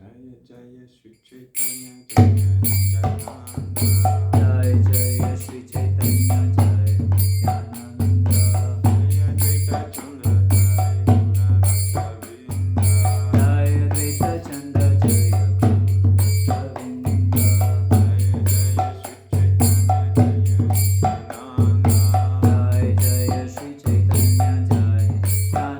Jaya Jaya Shri Chaitanya Jaya Nityananda. Jai Jaya Shri Chaitanya Jai Nityananda. Jaya Advaita Chandra Jai Gura Rasa Vrinda. Jai Advaita Chandra Jaya Guru Bhakta Vrinda. Jaya Jaya Shri Chaitanya Jaya Nityananda.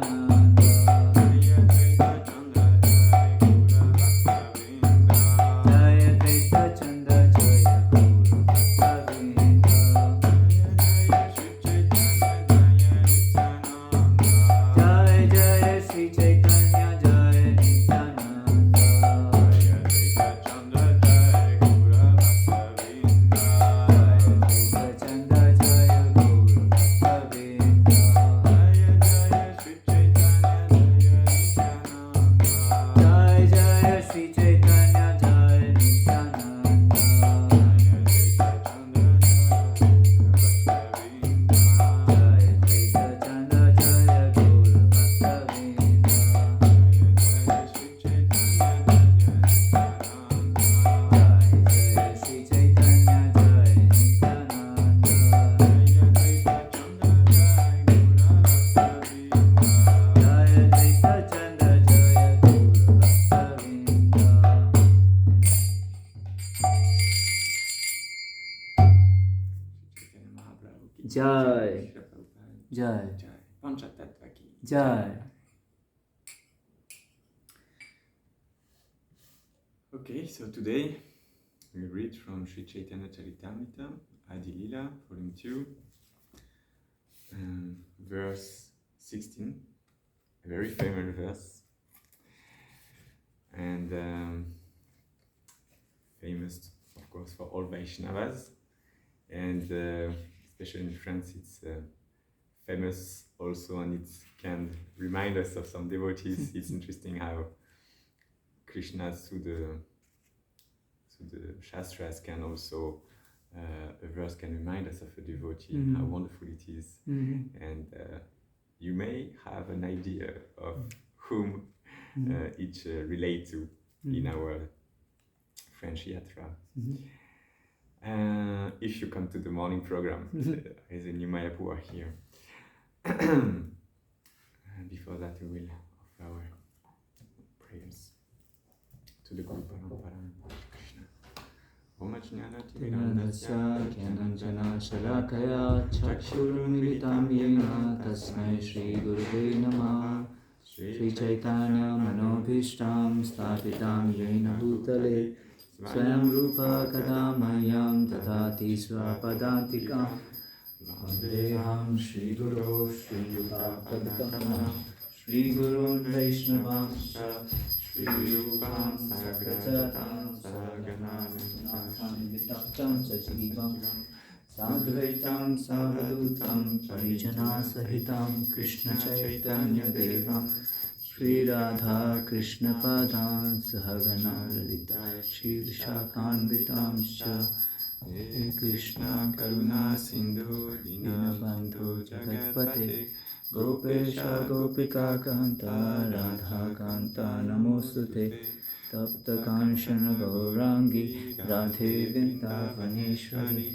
Jai Jaya Shri Chaitanya Jai Nityananda. Jaya Advaita Chandra Jai Gura Rasa Vrinda. Jai Advaita Chandra Jaya Guru Bhakta Vrinda. Jaya Jaya Shri Chaitanya Jaya Nityananda. Jai Jaya Shri Chaitanya Jaya Nityananda. Jaya Advaita Chandra Jai Gura Rasa Vrinda. Jai Advaita Chandra Jaya Guru Bhakta Vrinda. Jaya Jaya Shri Chaitanya Jaya Nityananda. Jai Jaya Shri Chaitanya Jaya Nityananda. Jaya Advaita Chandra Jaya Guru Bhakta Vrinda. Jai Advaita Chandra Jaya Guru Bhakta Vrinda. Jai Jai Panchatattva ki Jai. Okay, so today we read from Sri Chaitanya Charitamrita, Adi Lila, volume 2, verse 16, a very famous verse, and famous, of course, for all Vaishnavas, and especially in France, it's famous also, and it can remind us of some devotees. It's interesting how Krishna through the Shastras can also, a verse can remind us of a devotee, how wonderful it is. And you may have an idea of whom each relate to in our French yatra. If you come to the morning program, there's a new Mayapur here. Before that, we will offer our prayers to the Guru Parampara Krishna. Om Jnanasya Jnananjana Shalakaya Chakshurunmilitam Yena Tasmai Shri Gurave Namah. Shri Chaitanya Manobhishtam Sthapitam Yena Bhutale Swayam Rupa Kadamayam Tatati Swapadantikam Vandeham Shri Guru Shri Yudapadakam Shri Guru Vaishnavamscha Shri Yupam Sagrajatam Sagananam Vitaktam Sajivam Sadvaitam Savadutam Parijana Sahitam Krishna Chaitanya Devam Shri Radha Krishna Padam Sahagana Lalita Shri Vishakanvitam Scha Hare Krishna Karuna Sindhu Dinabandhu Jagatpate Gopesha Gopika Kanta Radha Kanta Namostute Tapta Kanshana Gaurangi Radhe Vrindavaneshwari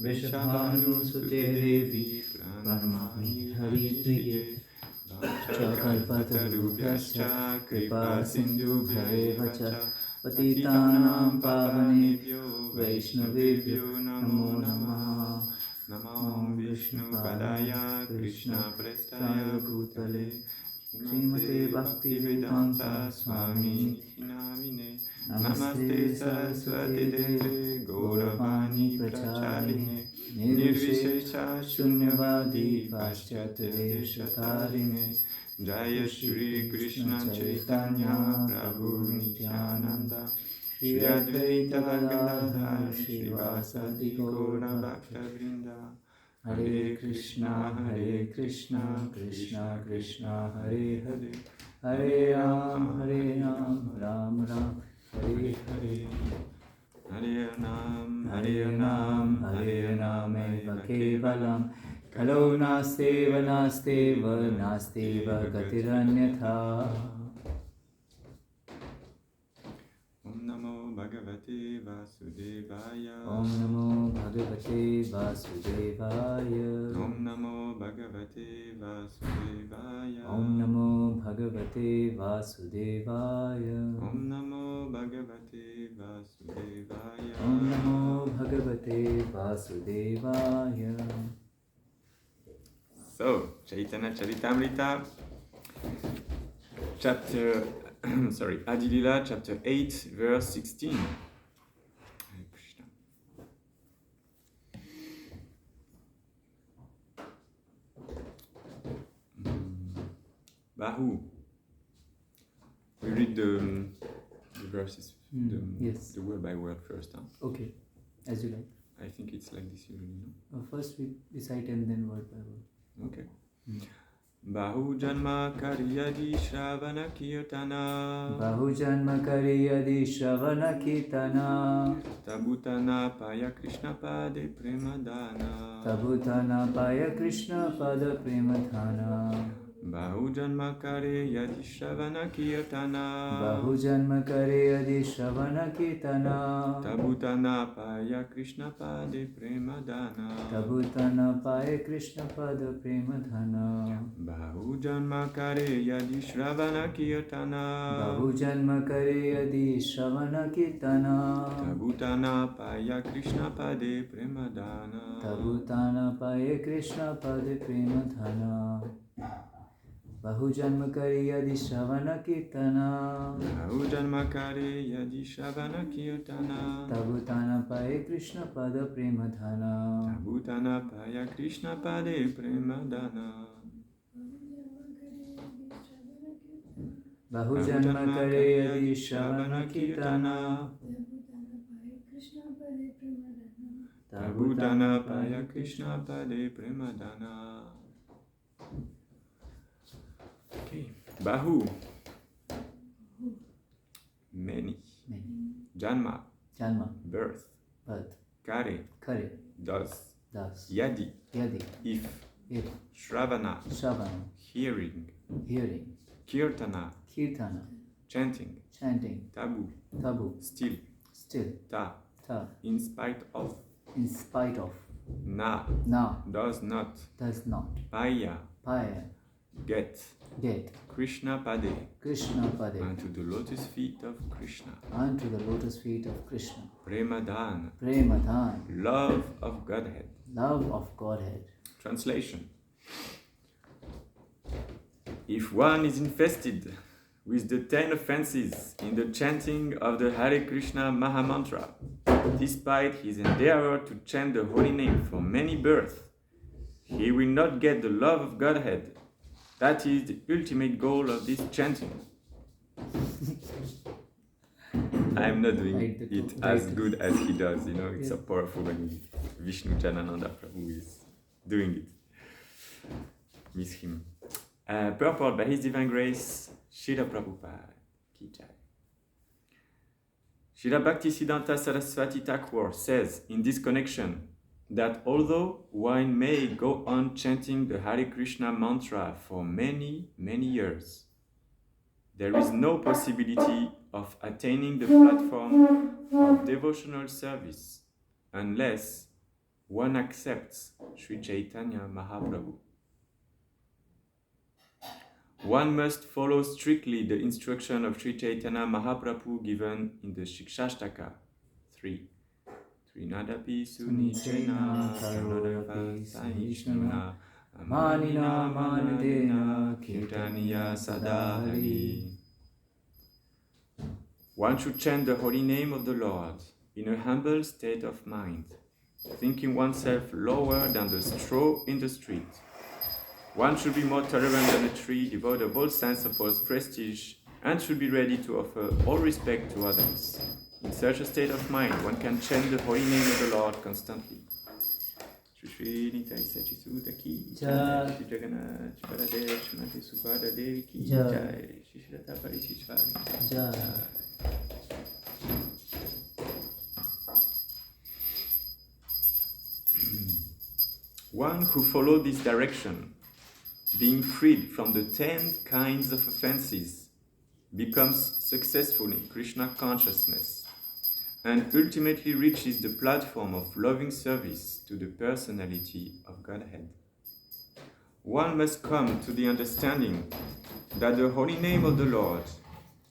Vrishabhanu Sute Devi Pranamami Haripriye Chakalpatarubhyascha Kripa Sindhu Bharevacha Patitanam Pavanebhyo Vaishnavebhyo Namo Namaha Namo Vishnu Padaya Krishna Prestaya Bhutale Srimate Bhakti Vedanta Swami Namine Namaste Saraswati Deve Gauravani Pracharine Nirvishesha Shunyavadi Paschyate Shatarine Jaya Shri Krishna Chaitanya Prabhu Nityananda Shri Advaita Gadadhar Shivasati Gaura Bhakta Vrinda Hare Krishna Krishna Krishna Hare Hare Hare Ram Ram Ram Hare Hare Hare Nam Eva Kevalam Kalo Nasteva Nastiva Gatiranyatha. Bhagavate Vasudevaya. Om Namo Bhagavate Vasudevaya. Om Namo Bhagavate Vasudevaya. Om Namo Bhagavate Vasudevaya. Om Namo Bhagavate Vasudevaya. Om Namo Bhagavate Vasudevaya. So, Chaitanya Charitamrita, chapter, Adi Lila, chapter 8, verse 16. Hare Krishna. Bahu. We read the verses, yes. the word by word first. Huh? Okay, as you like. I think it's like this usually, no? First we recite and then word by word. Okay. Bahu janma kariyadi shravana kirtana. Bahu janma kariyadi shravana kirtana. Tabutana paya Krishna pade premadana. Tabutana paya Krishna pada premadhana. Bahu janma kariyadi shravana kirtana. Bahu janma kariyadi shravana kirtana. Tabutana paya Krishna pade premadana. Tabutana paya Krishna pada premadhana. Bahu janma kariyadi shravana kirtana. Bahu janma kariyadi shravana kirtana. Tabutana paya Krishna pade premadana. Tabutana paya Krishna pada premadhana. Bahu janma kariyadi shravana kirtana. Bahu janma kariyadi shravana kirtana. Tabutana paya Krishna pada premadhana. Tabutana paya Krishna pade premadana. Bahu janma kariyadi shravana kirtana. Tabutana paya Krishna pade premadana. Okay. Bahu. Many. Janma. Janma. Birth. Birth. Kare. Kare. Does. Das. Yadi. Yadi. If. If. Shravana. Shravana. Hearing. Hearing. Kirtana. Kirtana. Chanting. Chanting. Tabu. Tabu. Still. Still. Ta. Ta. In spite of. In spite of. Na. Na. Does not. Does not. Paya. Paya. Get. Get. Krishna pade. Krishna pade. Unto the lotus feet of Krishna. Unto the lotus feet of Krishna. Premadhan. Premadhan. Love of Godhead. Love of Godhead. Translation. If one is infested with the 10 offenses in the chanting of the Hare Krishna Mahamantra, despite his endeavor to chant the holy name for many births, he will not get the love of Godhead. That is the ultimate goal of this chanting. I am not doing it as good as he does, you know, it's so powerful when Vishnu Janananda Prabhu is doing it. Miss him. Purport by His Divine Grace, Srila Prabhupada Ki Jai. Srila Bhaktisiddhanta Saraswati Thakur says in this connection that although one may go on chanting the Hare Krishna mantra for many, many years, there is no possibility of attaining the platform of devotional service unless one accepts Sri Chaitanya Mahaprabhu. One must follow strictly the instruction of Sri Chaitanya Mahaprabhu given in the Shikshashtaka 3. Trinadapi Sunichena Karunadapi Sahishnuna Manina Manadena Kirtaniya Sadahari. One should chant the holy name of the Lord in a humble state of mind, thinking oneself lower than the straw in the street. One should be more tolerant than a tree, devoid of all sense of false prestige, and should be ready to offer all respect to others. In such a state of mind, one can chant the holy name of the Lord constantly. Shri Shri Nitai Sachisuta Ki Jai, Shri Jagannath Baladev Shrimati Subhadra Devi Ki Jai, Shri Shri Lata Parishishvara Jai. One who followed this direction, being freed from the 10 kinds of offenses, becomes successful in Krishna consciousness and ultimately reaches the platform of loving service to the personality of Godhead. One must come to the understanding that the holy name of the Lord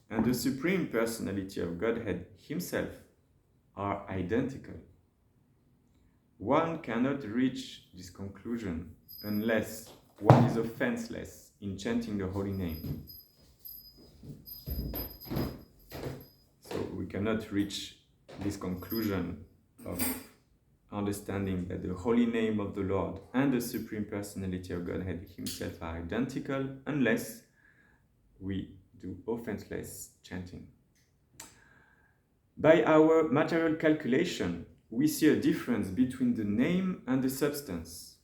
and the Supreme Personality of Godhead Himself are identical. One cannot reach this conclusion unless one is offenseless in chanting the holy name. So we cannot reach this conclusion of understanding that the holy name of the Lord and the Supreme Personality of Godhead Himself are identical unless we do offenseless chanting. By our material calculation, we see a difference between the name and the substance.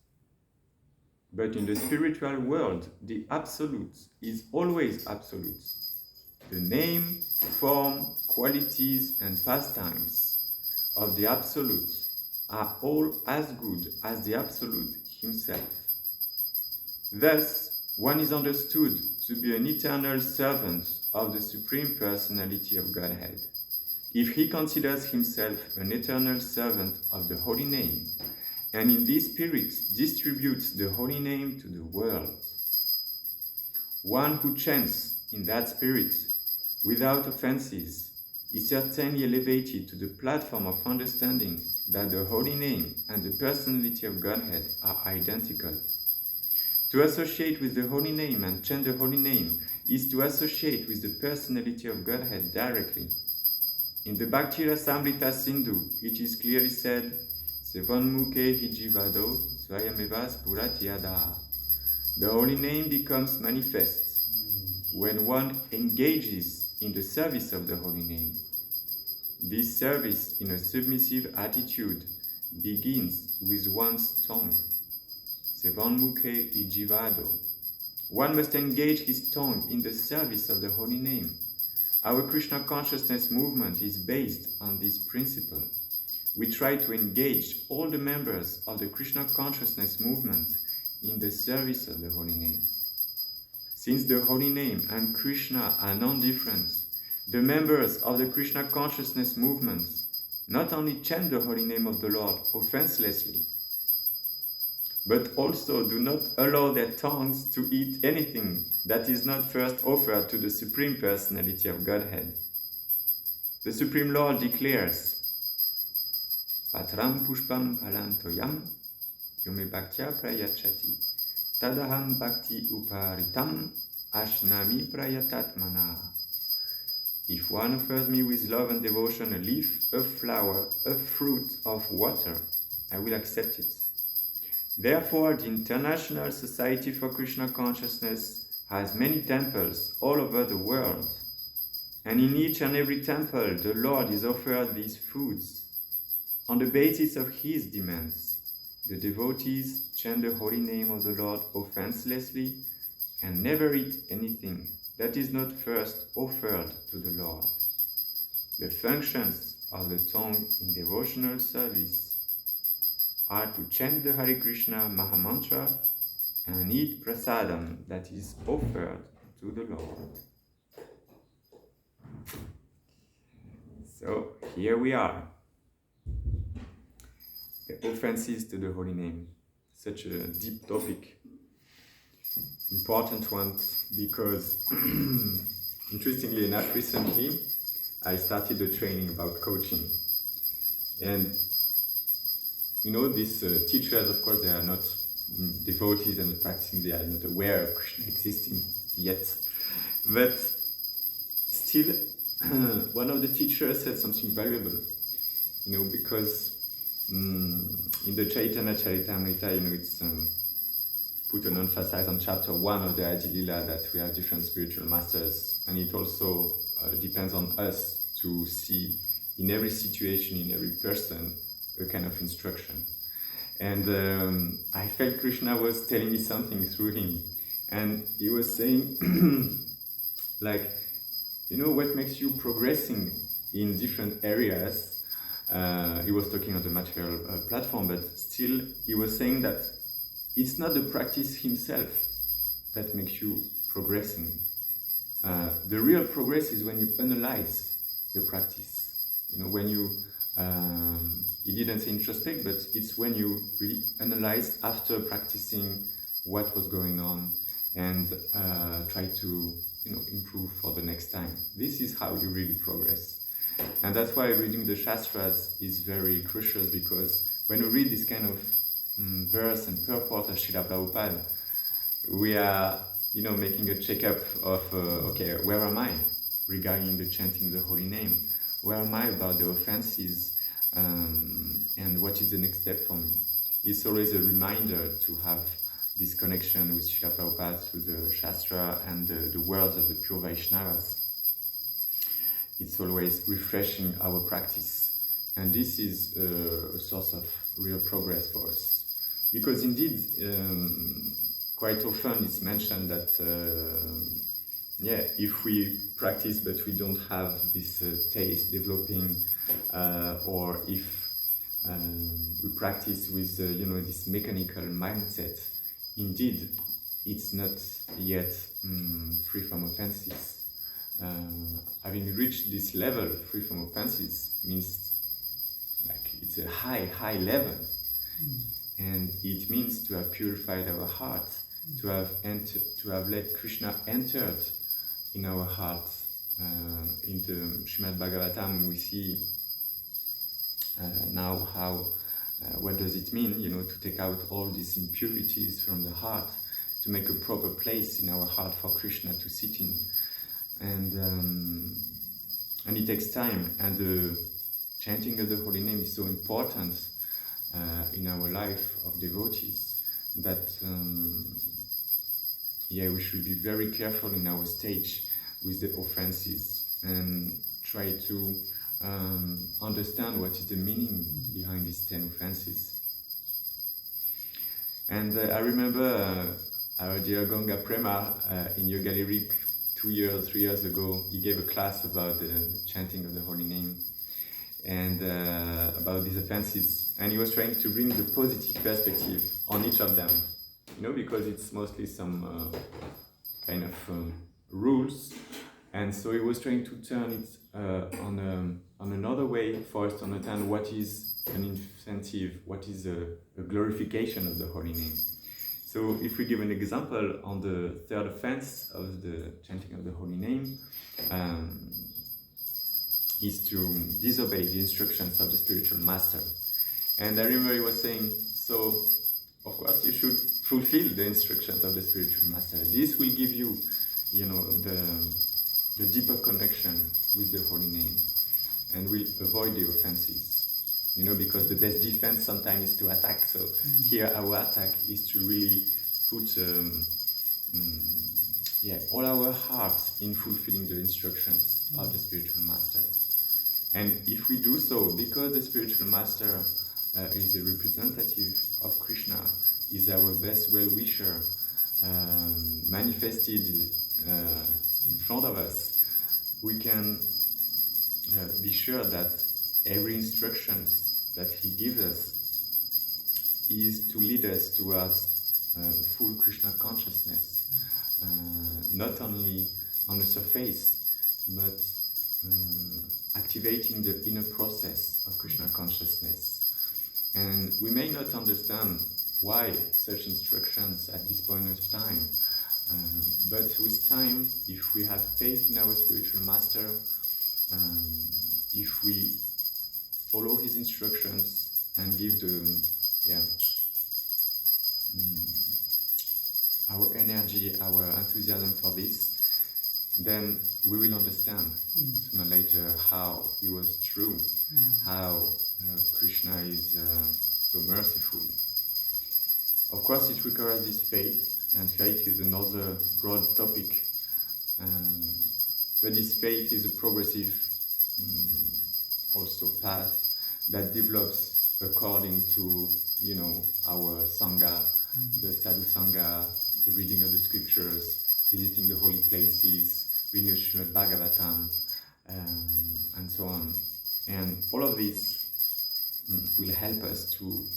But in the spiritual world, the absolute is always absolute. The name, form, qualities, and pastimes of the absolute are all as good as the absolute himself. Thus, one is understood to be an eternal servant of the Supreme Personality of Godhead, if he considers himself an eternal servant of the Holy Name, and in this spirit distributes the Holy Name to the world. One who chants in that spirit, without offenses, is certainly elevated to the platform of understanding that the Holy Name and the Personality of Godhead are identical. To associate with the Holy Name and chant the Holy Name is to associate with the Personality of Godhead directly. In the Bhakti Rasamrita Sindhu, it is clearly said, Sevanmukhe HG Jiva Swayameva Spuratiada. The Holy Name becomes manifest when one engages in the service of the Holy Name. This service in a submissive attitude begins with one's tongue. Sevanmukhe Ijivado. One must engage his tongue in the service of the Holy Name. Our Krishna consciousness movement is based on this principle. We try to engage all the members of the Krishna consciousness movement in the service of the Holy Name. Since the Holy Name and Krishna are non-different, the members of the Krishna consciousness movement not only chant the Holy Name of the Lord offenselessly, but also do not allow their tongues to eat anything that is not first offered to the Supreme Personality of Godhead. The Supreme Lord declares, Patram pushpam palantoyam yume bhaktya prayachati tadaham bhakti uparitam ashnami prayatatmana. If one offers me with love and devotion a leaf, a flower, a fruit of water, I will accept it. Therefore, the International Society for Krishna Consciousness has many temples all over the world, and in each and every temple the Lord is offered these foods. On the basis of his demands, the devotees chant the holy name of the Lord offenselessly and never eat anything that is not first offered to the Lord. The functions of the tongue in devotional service are to chant the Hare Krishna Mahamantra and eat prasadam that is offered to the Lord. So here we are. The offenses to the Holy Name. Such a deep topic. Important one because interestingly enough, recently I started a training about coaching. And you know, these teachers, of course, they are not devotees and practicing, they are not aware of Krishna existing yet. But still, one of the teachers said something valuable, you know, because in the Chaitanya Charitamrita, you know, it's put an emphasis on chapter 1 of the HG Lila that we have different spiritual masters, and it also depends on us to see in every situation, in every person, a kind of instruction. And I felt Krishna was telling me something through him, and he was saying like, you know, what makes you progressing in different areas. He was talking on the material platform, but still he was saying that it's not the practice himself that makes you progressing. The real progress is when you analyze your practice. When you, he didn't say introspect, but it's when you really analyze after practicing what was going on and try to, improve for the next time. This is how you really progress. And that's why reading the Shastras is very crucial, because when you read this kind of verse and purport of Srila Prabhupada, we are, making a checkup of, okay, where am I regarding the chanting the holy name? Where am I about the offenses? And what is the next step for me? It's always a reminder to have this connection with Srila Prabhupada through the Shastra and the words of the pure Vaishnavas. It's always refreshing our practice. And this is a source of real progress for us. Because indeed, quite often it's mentioned that, if we practice but we don't have this taste developing, or if we practice with, this mechanical mindset, indeed, it's not yet free from offenses. Having reached this level, free from offenses, means like it's a high level. And it means to have purified our heart, to have let Krishna entered in our heart. In the Srimad Bhagavatam, we see now how, what does it mean, to take out all these impurities from the heart, to make a proper place in our heart for Krishna to sit in. And it takes time, and the chanting of the holy name is so important in our life of devotees that we should be very careful in our stage with the offenses and try to understand what is the meaning behind these 10 offenses. And I remember our dear Ganga Prema in Yoga Lyric 3 years ago, he gave a class about the chanting of the holy name and about these offenses, and he was trying to bring the positive perspective on each of them, because it's mostly some kind of rules, and so he was trying to turn it on another way for us to understand what is an incentive, what is a glorification of the holy name. So if we give an example on the third offense of the chanting of the holy name, is to disobey the instructions of the spiritual master. And I remember he was saying, so of course you should fulfill the instructions of the spiritual master. This will give you, the deeper connection with the holy name, and will avoid the offenses. Because the best defense sometimes is to attack. So here our attack is to really put all our hearts in fulfilling the instructions of the spiritual master. And if we do so, because the spiritual master is a representative of Krishna, is our best well-wisher, manifested in front of us, we can be sure that every instruction that he gives us is to lead us towards full Krishna consciousness, not only on the surface, but activating the inner process of Krishna consciousness. And we may not understand why such instructions at this point of time, but with time, if we have faith in our spiritual master, if we follow his instructions and give our energy, our enthusiasm for this, then we will understand sooner or later how he was true, how Krishna is so merciful. Of course, it requires this faith, and faith is another broad topic. But this faith is a progressive also path that develops according to our sangha, the sadhu sangha, the reading of the scriptures, visiting the holy places, reading the Srimad Bhagavatam, and so on. And all of this will help us to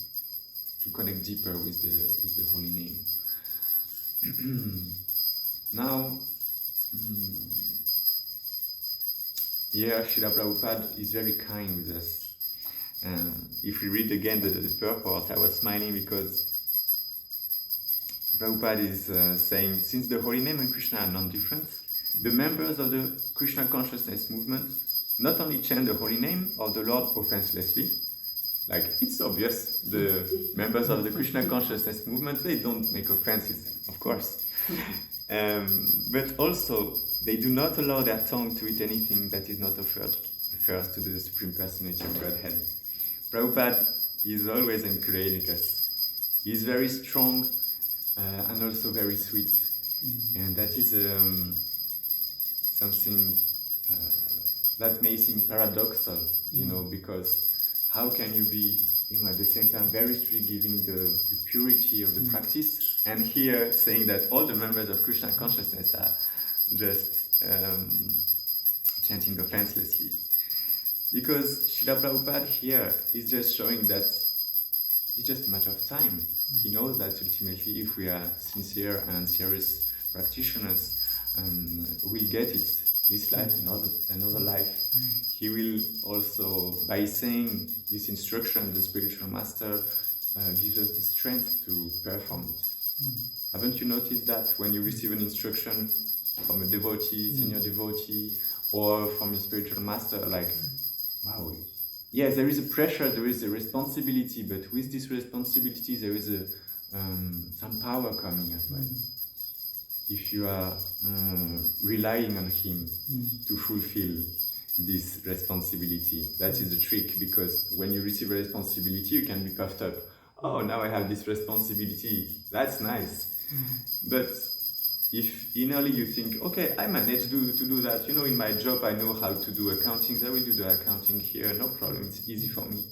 connect deeper with the holy name. Now, here Srila Prabhupada is very kind with us. If we read again the purport, I was smiling because Prabhupada is saying, since the holy name and Krishna are non-different, the members of the Krishna consciousness movement not only chant the holy name of the Lord offenselessly, like it's obvious, the members of the Krishna consciousness movement, they don't make offenses, of course. But also, they do not allow their tongue to eat anything that is not offered first to the Supreme Personality of Godhead. Prabhupada is always encouraging us. He is very strong and also very sweet. And that is something that may seem paradoxal, you know, because how can you be, you know, at the same time very strict, giving the purity of the practice, and here saying that all the members of Krishna consciousness are just chanting offenselessly. Because Srila Prabhupada here is just showing that it's just a matter of time. He knows that ultimately, if we are sincere and serious practitioners, we'll get it. This life, another life. He will also, by saying this instruction, the spiritual master gives us the strength to perform it. Haven't you noticed that when you receive an instruction from a devotee, senior devotee, or from your spiritual master, like, wow, yes, there is a pressure, there is a responsibility, but with this responsibility, there is some power coming as well. If you are relying on him to fulfill this responsibility, that is the trick, because when you receive a responsibility, you can be puffed up. Oh, now I have this responsibility, that's nice. But if innerly you think, okay, I managed to do that, you know, in my job I know how to do accounting, I will do the accounting here, no problem, it's easy for me.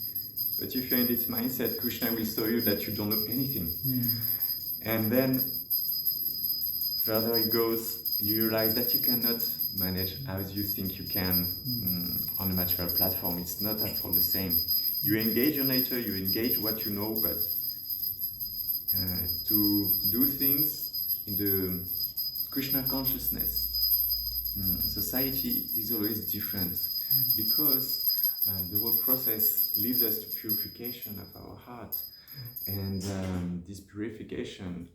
But if you're in this mindset, Krishna will show you that you don't know anything. And then further it goes, you realize that you cannot manage as you think you can on a material platform. It's not at all the same. You engage your nature, you engage what you know, but to do things in the Krishna consciousness, society is always different, because the whole process leads us to purification of our heart, and this purification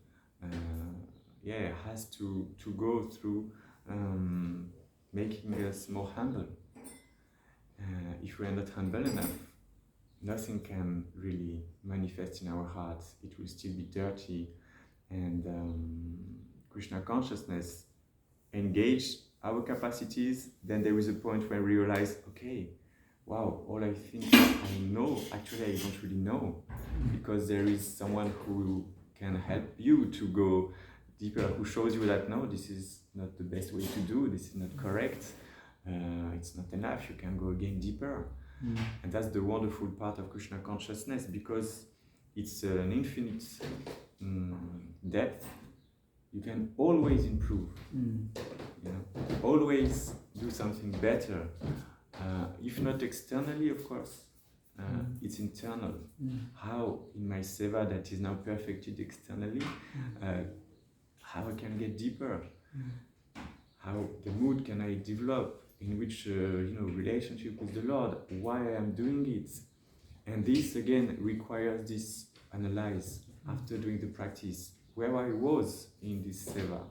has to go through making us more humble. If we are not humble enough, nothing can really manifest in our hearts. It will still be dirty, and Krishna consciousness engage our capacities. Then there is a point where we realize, okay, wow, all I think I know, actually I don't really know, because there is someone who can help you to go deeper, who shows you that no, this is not the best way to do, this is not correct, it's not enough, you can go again deeper. And that's the wonderful part of Krishna consciousness, because it's an infinite depth. You can always improve, you know, always do something better. If not externally, of course, it's internal. How in my seva that is now perfected externally, how I can get deeper, how the mood can I develop, in which relationship with the Lord, why I am doing it. And this again requires this analyze after doing the practice, where I was in this seva.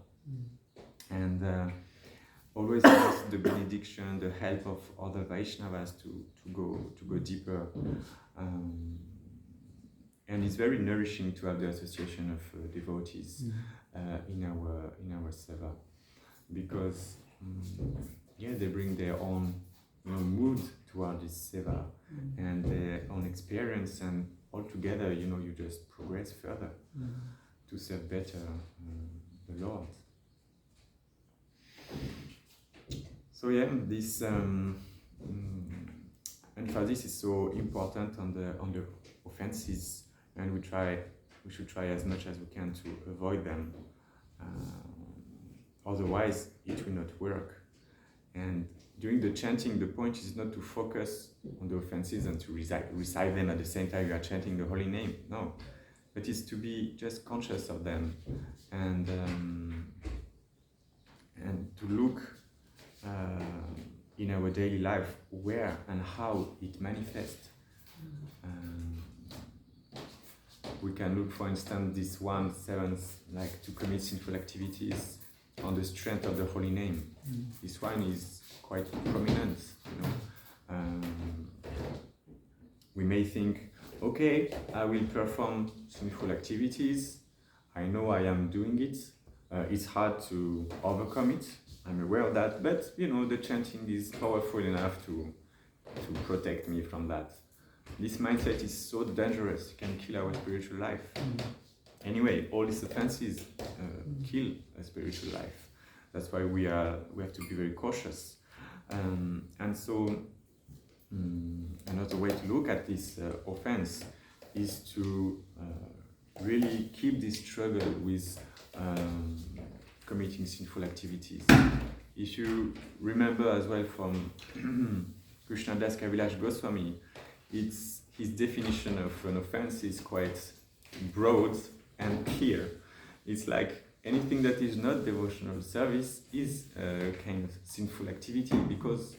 And always ask the benediction, the help of other Vaishnavas to go deeper. And it's very nourishing to have the association of devotees in our seva, because they bring their own mood toward this seva and their own experience, and all together, you just progress further to serve better the Lord. So this and for this is so important on the offenses, and we should try as much as we can to avoid them. Otherwise, it will not work. And during the chanting, the point is not to focus on the offenses and to recite them at the same time you are chanting the holy name. No, but it's to be just conscious of them and to look in our daily life, where and how it manifests. We can look, for instance, this 1/7, like to commit sinful activities on the strength of the holy name. This one is quite prominent, you know. We may think, okay, I will perform sinful activities. I know I am doing it. It's hard to overcome it. I'm aware of that, but you know, the chanting is powerful enough to protect me from that. This mindset is so dangerous, it can kill our spiritual life. Anyway, all these offenses kill a spiritual life. That's why we have to be very cautious. And so another way to look at this offense is to really keep this struggle with committing sinful activities. If you remember as well from Krishnadas Kaviraj Goswami, his definition of an offense is quite broad and clear. It's like anything that is not devotional service is a kind of sinful activity, because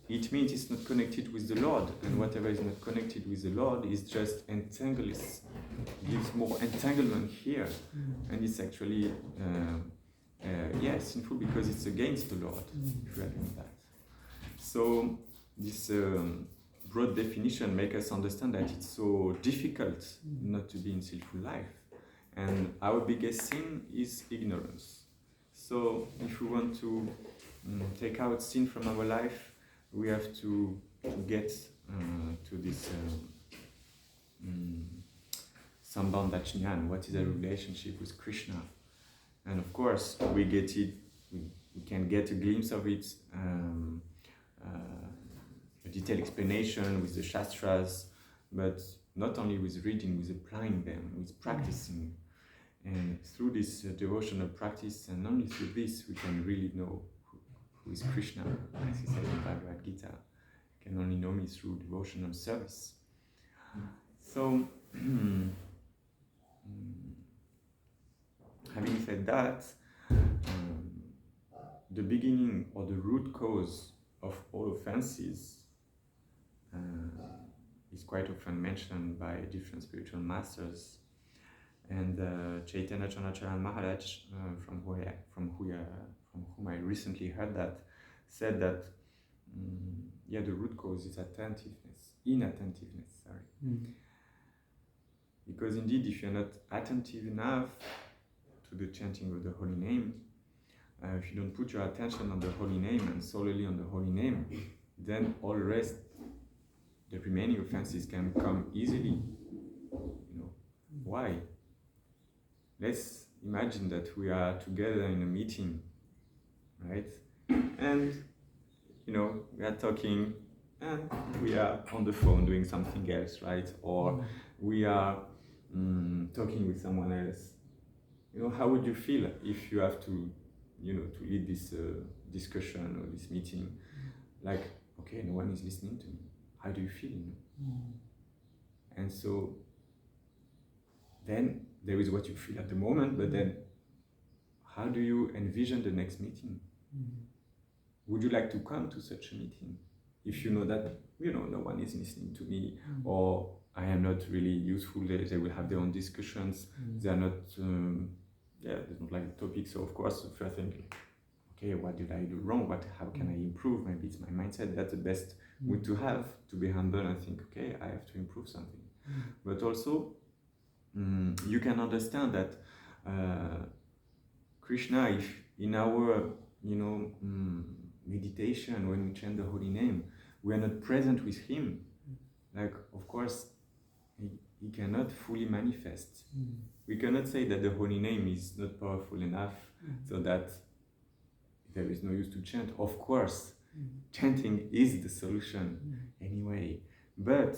it means it's not connected with the Lord, and whatever is not connected with the Lord is just gives more entanglement here, and it's actually sinful because it's against the Lord if we are doing that. So this broad definition makes us understand that it's so difficult not to be in sinful life, and our biggest sin is ignorance. So if we want to take out sin from our life, we have to get to this Sambandhajnana, what is a relationship with Krishna. And of course, we get it, we can get a glimpse of it, a detailed explanation with the Shastras, but not only with reading, with applying them, with practicing. And through this devotional practice, and only through this, we can really know who is Krishna. As he said in Bhagavad Gita, you can only know me through devotional service. So, having said that, the beginning or the root cause of all offenses is quite often mentioned by different spiritual masters. And Chaitanya Chandracharan Maharaj, from whom I recently heard that, said that the root cause is inattentiveness. Because indeed, if you're not attentive enough to the chanting of the holy name, if you don't put your attention on the holy name and solely on the holy name, then all the rest, the remaining offenses can come easily. You know why? Let's imagine that we are together in a meeting, right? And we are talking, and we are on the phone doing something else, right? Or we are talking with someone else. How would you feel if you have to lead this discussion or this meeting? Like, okay, no one is listening to me. How do you feel? And so then there is what you feel at the moment, but then how do you envision the next meeting? Would you like to come to such a meeting if you know that no one is listening to me, or I am not really useful? They will have their own discussions. They are not they don't like the topic. So of course, if I think, okay, what did I do wrong? How can I improve? Maybe it's my mindset. That's the best mood to have, to be humble and think, okay, I have to improve something. But also, you can understand that Krishna, if in our meditation, when we chant the holy name, we are not present with him, like, of course, he cannot fully manifest. We cannot say that the holy name is not powerful enough so that there is no use to chant. Of course, chanting is the solution anyway, but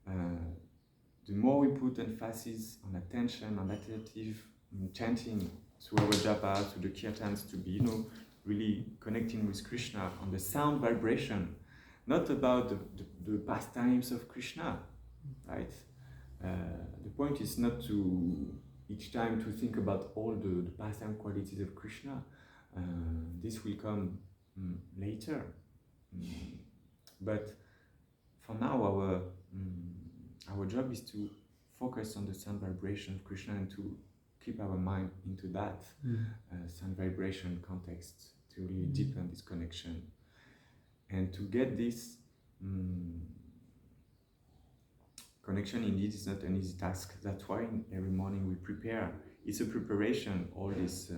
the more we put emphasis on attention, on attentive chanting, to our japa, to the kirtans, to be really connecting with Krishna on the sound vibration, not about the pastimes of Krishna, right? The point is not to each time to think about all the pastime qualities of Krishna. This will come later. But for now, our job is to focus on the sound vibration of Krishna and to keep our mind into that sound vibration context to really deepen this connection. And to get this connection, indeed, is not an easy task. That's why every morning we prepare. It's a preparation. All this,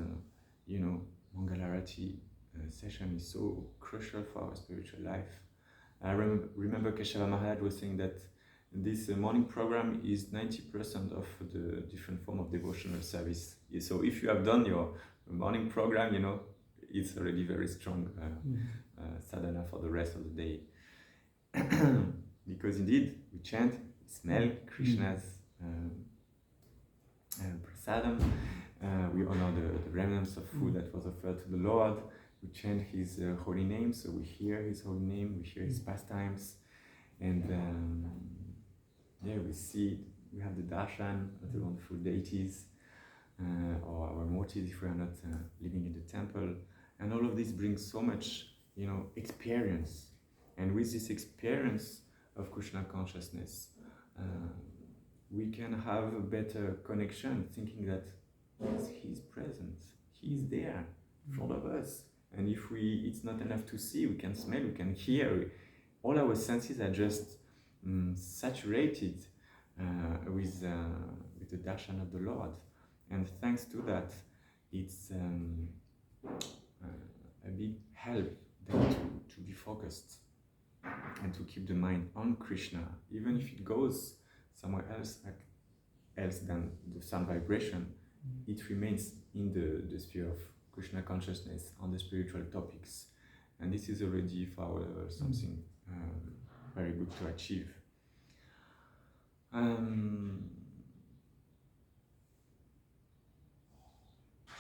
Mangalarati session is so crucial for our spiritual life. I remember Keshava Maharaj was saying that this morning program is 90% of the different form of devotional service. So if you have done your morning program, it's already very strong sadhana for the rest of the day. Because indeed, we chant, smell Krishna's prasadam, we honor the remnants of food that was offered to the Lord, we chant his holy name, so we hear his holy name, we hear his pastimes, and we have the darshan of the wonderful deities, or our mortis if we are not living in the temple, and all of this brings so much, experience. And with this experience of Krishna consciousness, we can have a better connection, thinking that yes, he's present, he's there in front of us. And if it's not enough to see, we can smell, we can hear. All our senses are just saturated with the darshan of the Lord. And thanks to that, it's a big help then to be focused and to keep the mind on Krishna, even if it goes somewhere else than the sound vibration, it remains in the sphere of Krishna consciousness on the spiritual topics. And this is already for our something very good to achieve.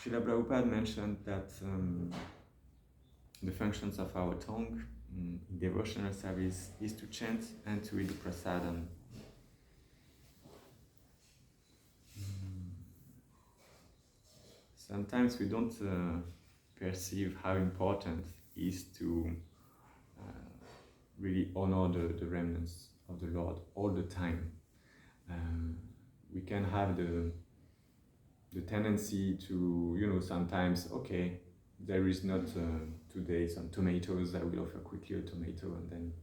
Srila Prabhupada mentioned that the functions of our tongue in devotional service is to chant and to eat the prasadam. Sometimes we don't perceive how important it is to really honor the remnants of the Lord all the time. We can have the tendency to, sometimes, okay, there is not today some tomatoes, I will offer quickly a tomato and then,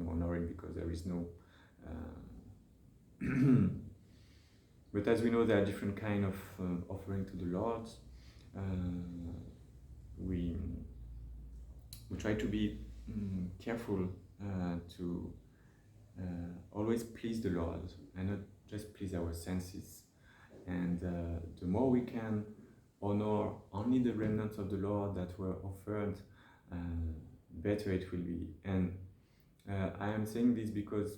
honor it because there is no... But as we know, there are different kind of offering to the Lord. We try to be careful to always please the Lord and not just please our senses. And the more we can honor only the remnants of the Lord that were offered, better it will be. And I am saying this because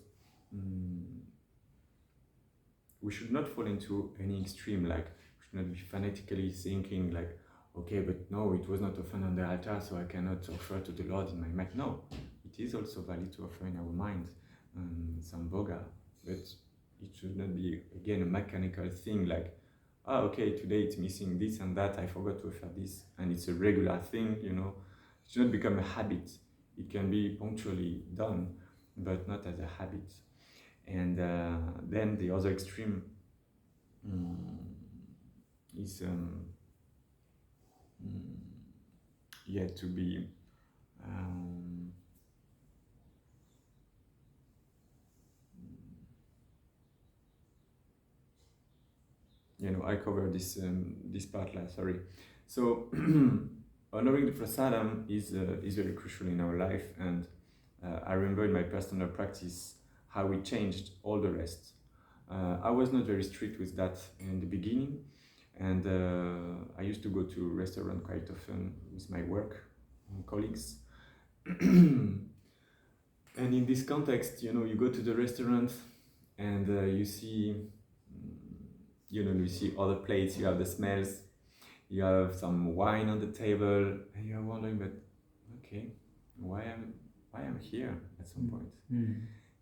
we should not fall into any extreme, like we should not be fanatically thinking like, okay, but no, it was not offered on the altar, so I cannot offer to the Lord in my mind. No, it is also valid to offer in our mind some bhoga, but it should not be, again, a mechanical thing like, oh, okay, today it's missing this and that, I forgot to offer this, and it's a regular thing, It should not become a habit. It can be punctually done, but not as a habit. And then the other extreme is yet to be I covered this part last, sorry. So honoring the prasadam is very crucial in our life, and I remember in my personal practice how we changed all the rest. I was not very strict with that in the beginning, and I used to go to restaurant quite often with my work colleagues. And in this context, you go to the restaurant and you see other plates, you have the smells, you have some wine on the table, and you're wondering, but okay, why I'm here at some point?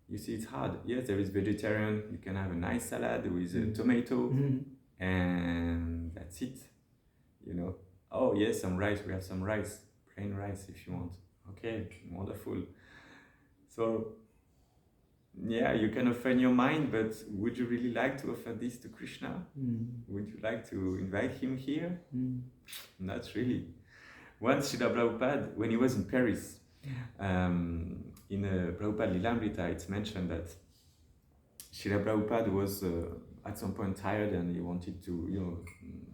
You see, it's hard. Yes, there is vegetarian, you can have a nice salad with a tomato, and that's it. Oh yes, some rice, we have some rice, plain rice if you want. Okay, wonderful. So, yeah, you can offer in your mind, but would you really like to offer this to Krishna? Would you like to invite him here? Not really. Once Srila Prabhupada, when he was in Paris, in Prabhupada Lilamrita, it's mentioned that Srila Prabhupada was at some point tired and he wanted to,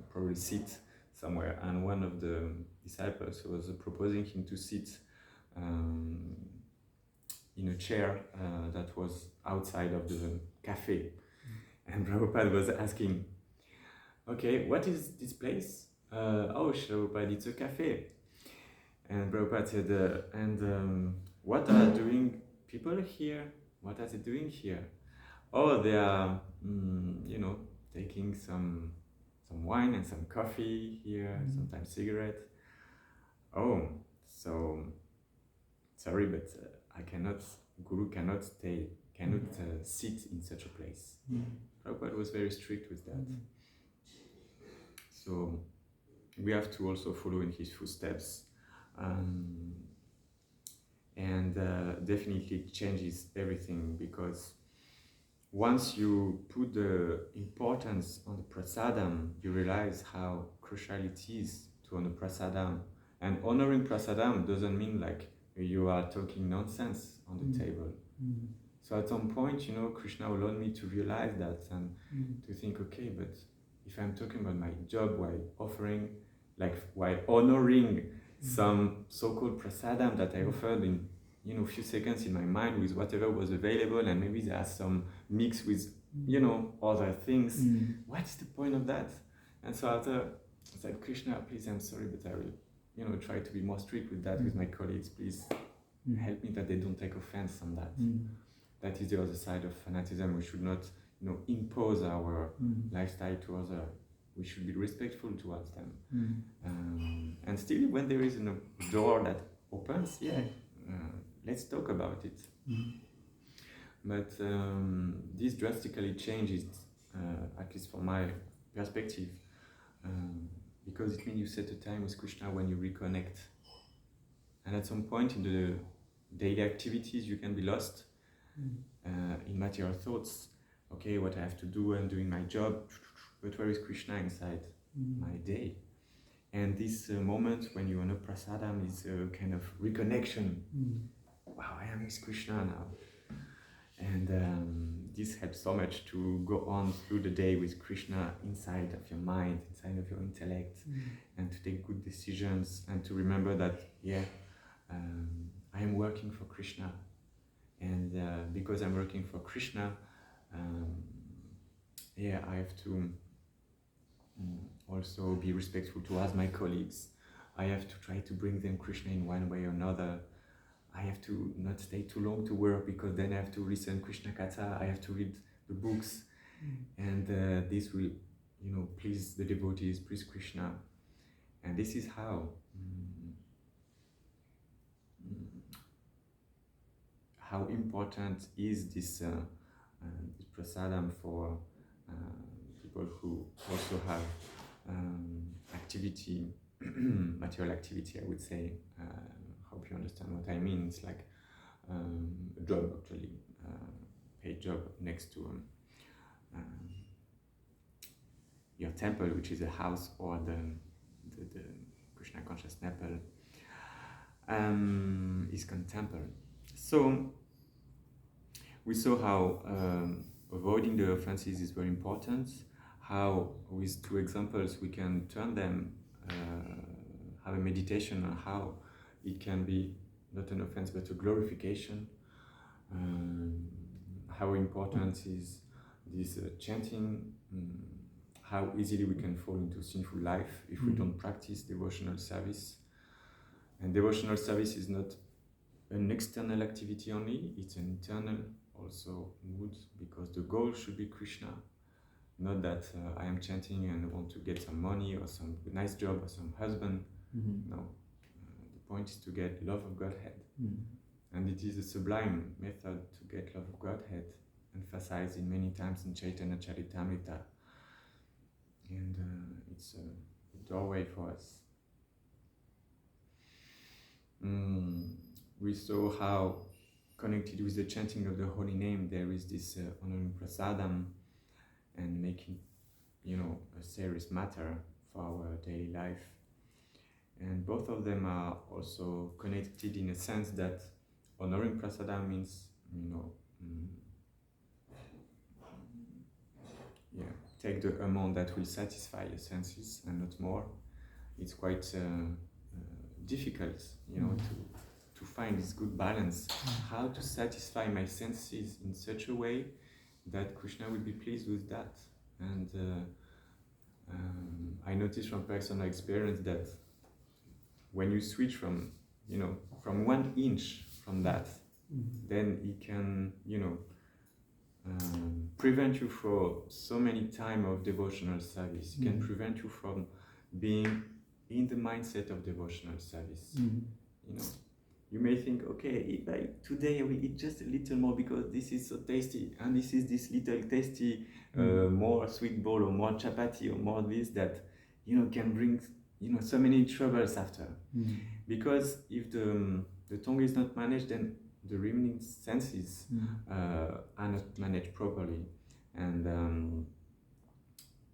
probably sit somewhere. And one of the disciples was proposing him to sit in a chair that was outside of the cafe. And Prabhupada was asking, okay, what is this place? Oh, Prabhupada, it's a cafe. And Prabhupada said, what are doing people here? What are they doing here? Oh, they are, taking some wine and some coffee here, sometimes cigarette. Oh, so sorry, but Guru cannot sit in such a place. Prabhupada was very strict with that. So we have to also follow in his footsteps. And definitely it changes everything, because once you put the importance on the prasadam, you realize how crucial it is to honor prasadam. And honoring prasadam doesn't mean like you are talking nonsense on the table. So at some point, Krishna allowed me to realize that and to think, okay, but if I'm talking about my job while honoring some so-called prasadam that I offered in a few seconds in my mind with whatever was available, and maybe there are some mix with other things. What's the point of that? And so after I said, Krishna, please, I'm sorry, but I will try to be more strict with that with my colleagues. Please help me that they don't take offense on that. That is the other side of fanaticism. We should not impose our lifestyle to others. We should be respectful towards them. And still, when there is a door that opens, let's talk about it. But this drastically changes, at least from my perspective, because it means you set a time with Krishna when you reconnect. And at some point in the daily activities, you can be lost in material thoughts. Okay, what I have to do, I'm doing my job, but where is Krishna inside my day? And this moment when you honor prasadam is a kind of reconnection. Wow, I am with Krishna now. And this helps so much to go on through the day with Krishna inside of your mind, inside of your intellect, and to take good decisions, and to remember that, I am working for Krishna. And because I'm working for Krishna, I have to also be respectful towards my colleagues. I have to try to bring them Krishna in one way or another. I have to not stay too long to work, because then I have to listen Krishna Katha, I have to read the books, and this will, please the devotees, please Krishna. And this is how important is this prasadam for people who also have activity, material activity, I would say. Hope you understand what I mean. It's like a job, actually, paid job next to your temple, which is a house, or the Krishna conscious temple, Iskcon Temple. So we saw how avoiding the offenses is very important. How with two examples we can turn them, have a meditation on how it can be not an offense but a glorification. How important is this chanting, how easily we can fall into sinful life if we don't practice devotional service. And devotional service is not an external activity only, it's an internal also mood, because the goal should be Krishna. Not that I am chanting and want to get some money or some nice job or some husband. No. The point is to get love of Godhead. And it is a sublime method to get love of Godhead, emphasized in many times in Chaitanya Charitamrita. And it's a doorway for us. we saw how connected with the chanting of the holy name there is this honoring prasadam and making, a serious matter for our daily life. And both of them are also connected in a sense that honoring prasadam means, take the amount that will satisfy your senses and not more. It's quite difficult, to find this good balance, how to satisfy my senses in such a way that Krishna will be pleased with that. And I noticed from personal experience that when you switch from 1 inch from that, then it can, prevent you for so many time of devotional service. It can prevent you from being in the mindset of devotional service. You may think, okay, if today I will eat just a little more because this is so tasty, and this is this little tasty, more sweet bowl or more chapati or more this that, can bring, so many troubles after. Because if the tongue is not managed, then the remaining senses are not managed properly, and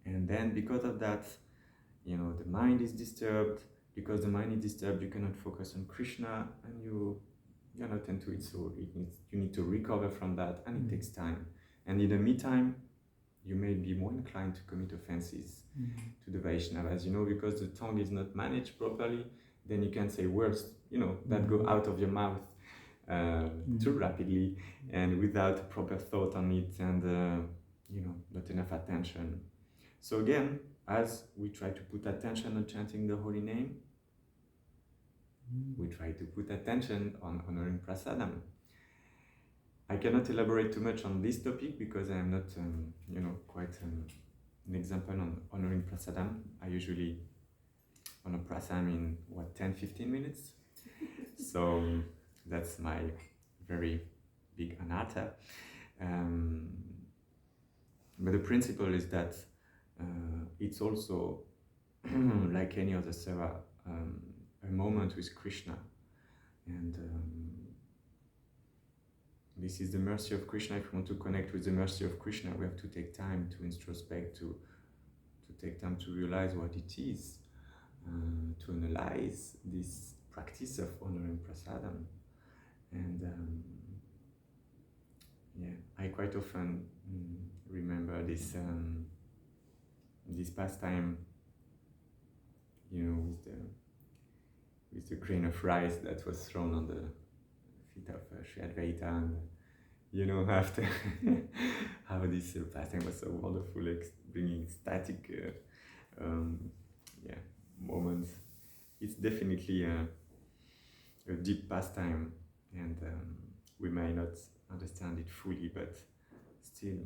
then because of that, the mind is disturbed. Because the mind is disturbed, you cannot focus on Krishna, and you're not into it. So you need to recover from that, and it takes time. And in the meantime, you may be more inclined to commit offenses to the Vaishnavas, because the tongue is not managed properly. Then you can say words, that go out of your mouth too rapidly and without proper thought on it, and not enough attention. So again, as we try to put attention on chanting the holy name, we try to put attention on honoring prasadam. I cannot elaborate too much on this topic because I am not, quite an example on honoring prasadam. I usually honor prasadam in 10-15 minutes. So that's my very big anata. But the principle is that it's also like any other seva, a moment with Krishna, and this is the mercy of Krishna. If we want to connect with the mercy of Krishna, we have to take time to introspect, to take time to realize what it is, to analyze this practice of honoring prasadam. And I quite often remember this pastime, with the grain of rice that was thrown on the feet of Sri Advaita, and after how this pastime was so wonderful, bringing ecstatic moments. It's definitely a deep pastime, and we may not understand it fully, but still,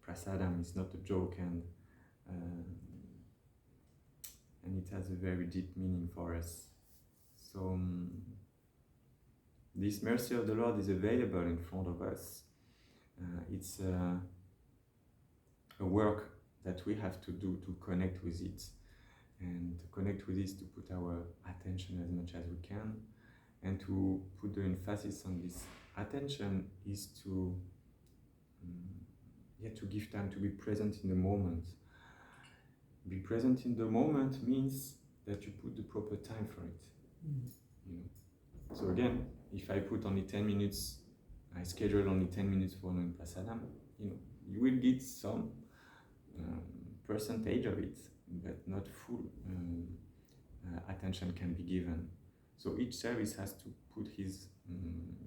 prasadam is not a joke, and it has a very deep meaning for us. So this mercy of the Lord is available in front of us. It's a work that we have to do to connect with it. And to connect with this, to put our attention as much as we can, and to put the emphasis on this attention is to give time to be present in the moment. Be present in the moment means that you put the proper time for it. So again, if I put only 10 minutes, I schedule only 10 minutes for honoring prasadam, you will get some percentage of it, but not full attention can be given. So each service has to put you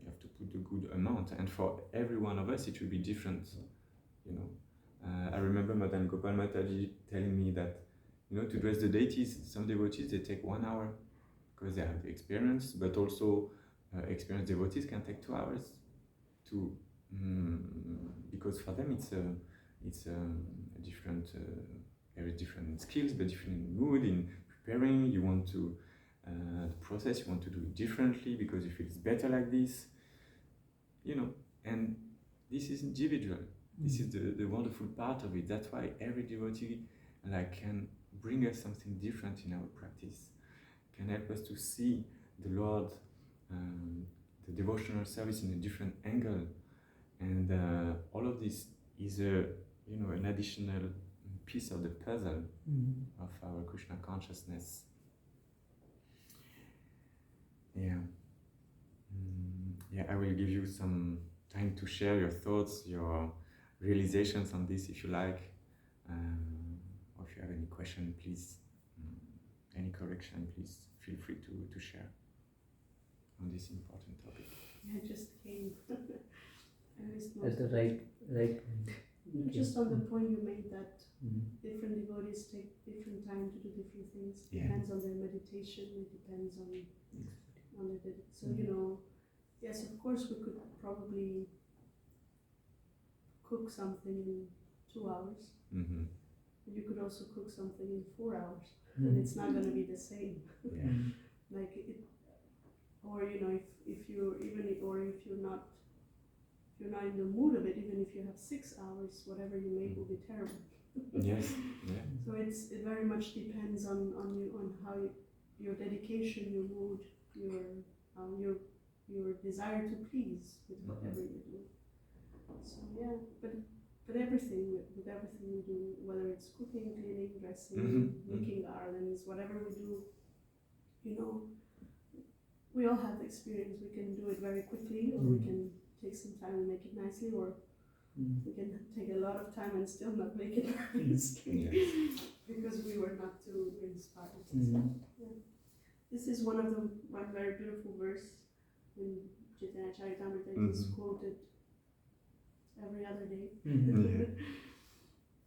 have to put the good amount, and for every one of us it will be different. I remember Madan Gopal Mataji telling me that, to dress the deities, some devotees, they take 1 hour because they have the experience, but also experienced devotees can take 2 hours because for them it's a different, very different skills, but different mood in preparing. You want to the process, you want to do it differently because you feel it's better like this, and this is individual. This is the wonderful part of it. That's why every devotee can bring us something different in our practice, can help us to see the Lord devotional service in a different angle, and all of this is an additional piece of the puzzle of our Krishna consciousness. Yeah. I will give you some time to share your thoughts, your realizations on this, if you like, or if you have any question, please, any correction, please feel free to share on this important topic. I just came. At the right. Just on the point you made that different devotees take different time to do different things. Yeah. Depends on their meditation. It depends on the so yes, of course we could probably cook something in 2 hours. You could also cook something in 4 hours, and it's not going to be the same. Like it, or if you're not in the mood of it, even if you have 6 hours, whatever you make will be terrible. Yes. Yeah. So it very much depends on how your dedication, your mood, your desire to please with whatever you do. So yeah, but everything with everything we do, whether it's cooking, cleaning, dressing, making garlands, whatever we do, we all have experience. We can do it very quickly, or we can take some time and make it nicely, or we can take a lot of time and still not make it nicely because we were not too inspired. So, yeah. This is one very beautiful verse in Chaitanya Charitamrita. It is quoted every other day.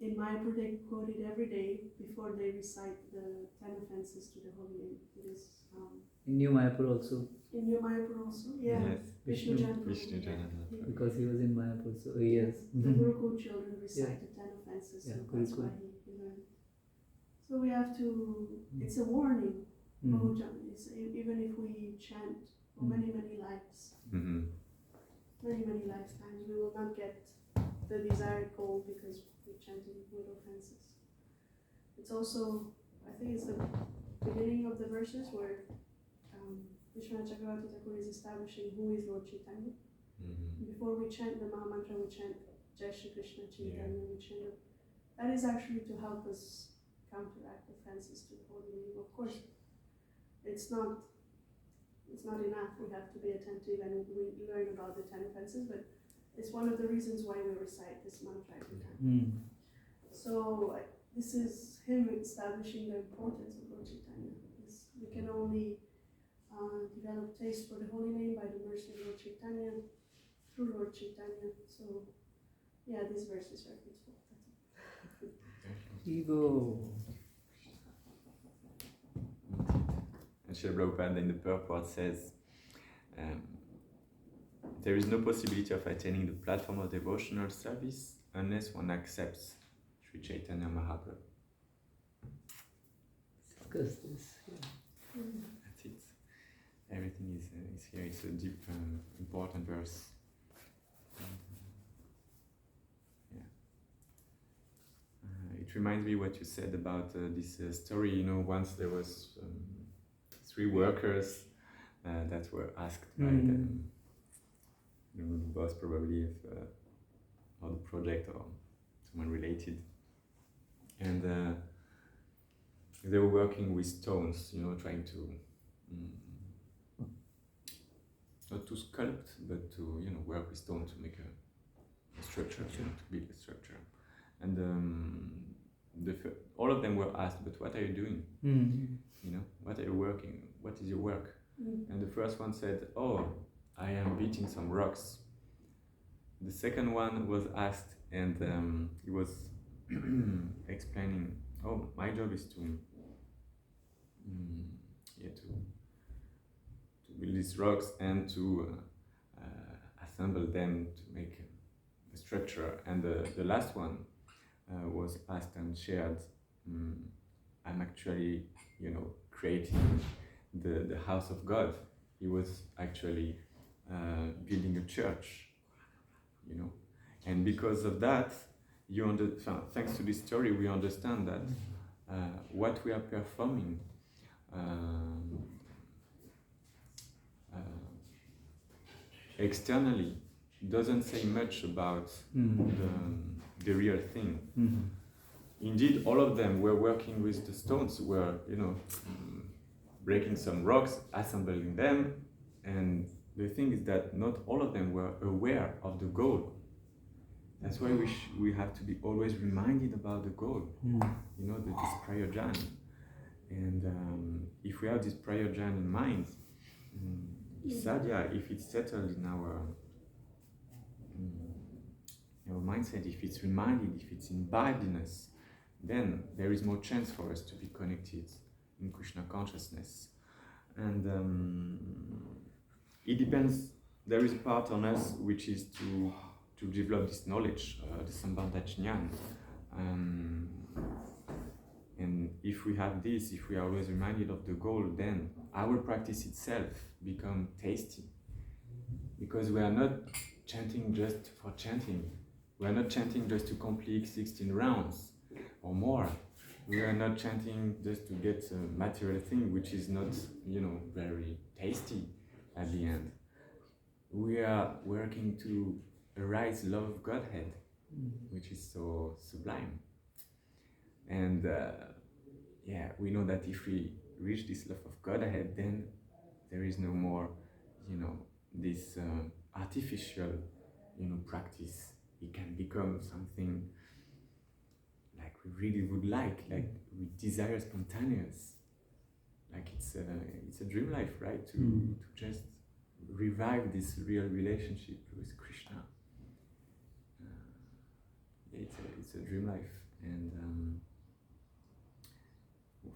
In Mayapur, they quote it every day before they recite the 10 offenses to the holy name. It is in New Mayapur also. in New Mayapur also, yeah. Yes. Vishnu Jan. Because he was in Mayapur, so yes. The Gurukul children recite the 10 offenses, so that's why he learned. So we have to, it's a warning. Even if we chant for many lives, many lifetimes, we will not get the desired goal because we chanted with offenses. It's also, I think it's the beginning of the verses where Vishwanath Chakravarti Thakur is establishing who is Lord Chaitanya. Before we chant the Maha Mantra, we chant Jai Shri Krishna Chaitanya. We chant that is actually to help us counteract offenses to the holy name. Of course, it's not enough. We have to be attentive and we learn about the 10 offenses, but it's one of the reasons why we recite this mantra every time. So this is him establishing the importance of Lord Chaitanya. We can only develop taste for the holy name by the mercy of Lord Chaitanya, through Lord Chaitanya. So yeah, this verse is very beautiful. Ego. And Srila Prabhupada in the purport says, there is no possibility of attaining the platform of devotional service unless one accepts Sri Chaitanya Mahaprabhu. Discuss this. That's it. Everything is here. It's a deep, important verse. It reminds me what you said about this story. Once there was 3 workers that were asked by the boss, probably, of the project or someone related, and they were working with stones, trying to not to sculpt, but to work with stone to make a structure, to build a structure. And all of them were asked, but what are you doing? What are you working? What is your work? And the first one said, oh, I am beating some rocks. The second one was asked, and he was explaining, oh, my job is to build these rocks and to assemble them to make a structure. And the last one was asked and shared, I'm actually, creating the house of God. He was actually building a church, and because of that, thanks to this story, we understand that what we are performing externally doesn't say much about the real thing. Indeed, all of them were working with the stones, were, breaking some rocks, assembling them, and the thing is that not all of them were aware of the goal. That's why we have to be always reminded about the goal, this prayer jhana. And if we have this prayer jhana in mind, sadhya, if it's settled in our mindset, if it's reminded, if it's imbibed in us, then there is more chance for us to be connected in Krishna consciousness. And it depends. There is a part on us which is to develop this knowledge, the sambandha jnana. And if we have this, if we are always reminded of the goal, then our practice itself becomes tasty. Because we are not chanting just for chanting. We are not chanting just to complete 16 rounds or more. We are not chanting just to get a material thing, which is not, very tasty at the end. We are working to arise love of Godhead, which is so sublime. And we know that if we reach this love of Godhead, then there is no more, this artificial, practice. It can become something like we really would like we desire spontaneous. Like it's a dream life, right? To just revive this real relationship with Krishna. It's a dream life, and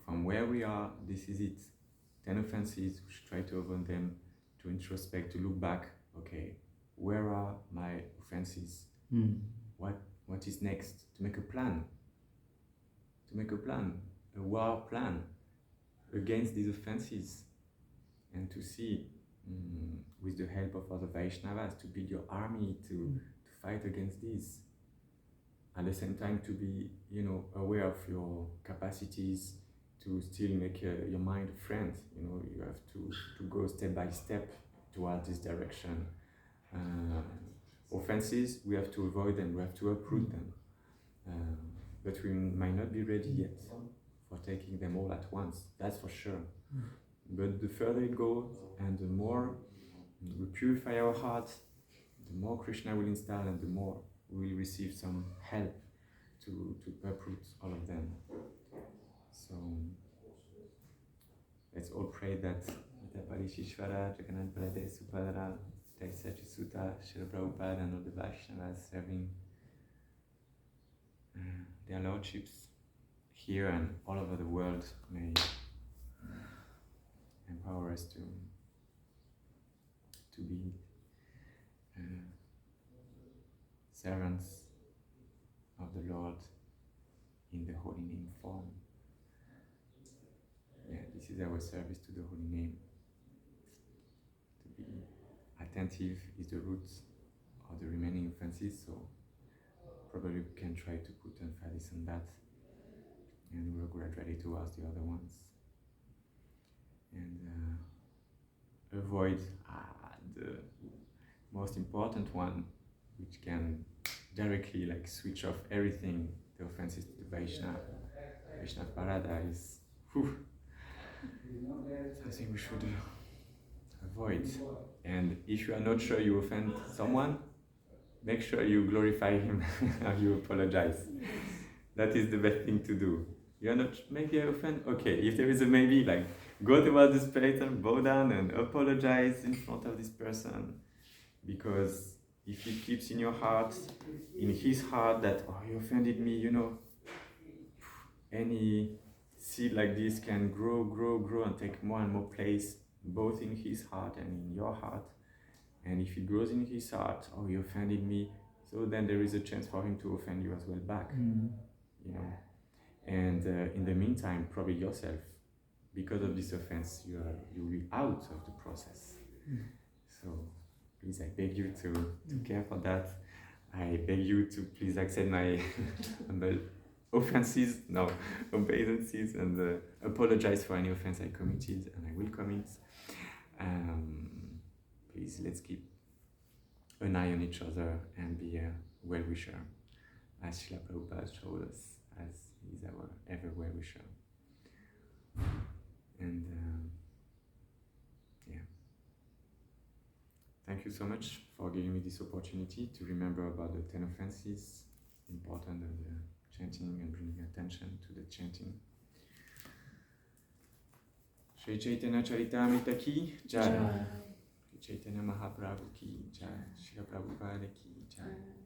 from where we are, this is it. 10 offenses, we should try to avoid them, to introspect, to look back. Okay, where are my offenses? What is next? To make a plan. A war plan against these offenses, and to see, with the help of other Vaishnavas, to build your army to fight against these. At the same time, to be, aware of your capacities, to still make your mind a friend. You have to go step by step towards this direction. Offenses, we have to avoid them, we have to uproot them. But we might not be ready yet for taking them all at once, that's for sure. But the further it goes, and the more we purify our hearts, the more Krishna will install, and the more we will receive some help to uproot all of them. So let's all pray that Shishvara, Jagannath Baladev Subhadra, Taisachi Sutta, Srila Prabhupada, and all the Vaishnavas serving their lordships here and all over the world may empower us to be servants of the Lord in the holy name form. This is our service to the holy name. To be attentive is the root of the remaining offenses, so probably we can try to put emphasis on that, and work gradually towards the other ones. And avoid the most important one, which can directly switch off everything, the offenses to the Vaishnava paradise. Something we should avoid. And if you are not sure you offend someone, make sure you glorify him or you apologize. That is the best thing to do. You're not, maybe I offend? Okay, if there is a maybe, go towards this person, bow down and apologize in front of this person. Because if it keeps in your heart, in his heart, that, oh, you offended me, any seed like this can grow and take more and more place, both in his heart and in your heart. And if it grows in his heart, oh, you offended me, so then there is a chance for him to offend you as well back. And in the meantime, probably yourself, because of this offense, you'll be out of the process. So please, I beg you to care for that. I beg you to please accept my obeisances, and apologize for any offense I committed, and I will commit. Please, let's keep an eye on each other and be a well-wisher, as Srila Prabhupada showed us, as he's our ever well-wisher. And yeah, thank you so much for giving me this opportunity to remember about the 10 offenses, important of the chanting and bringing attention to the chanting. Shri Chaitanya Charitamrita ki jai. Shri Chaitanya Mahaprabhu ki jai. Shri Prabhupada ki jai.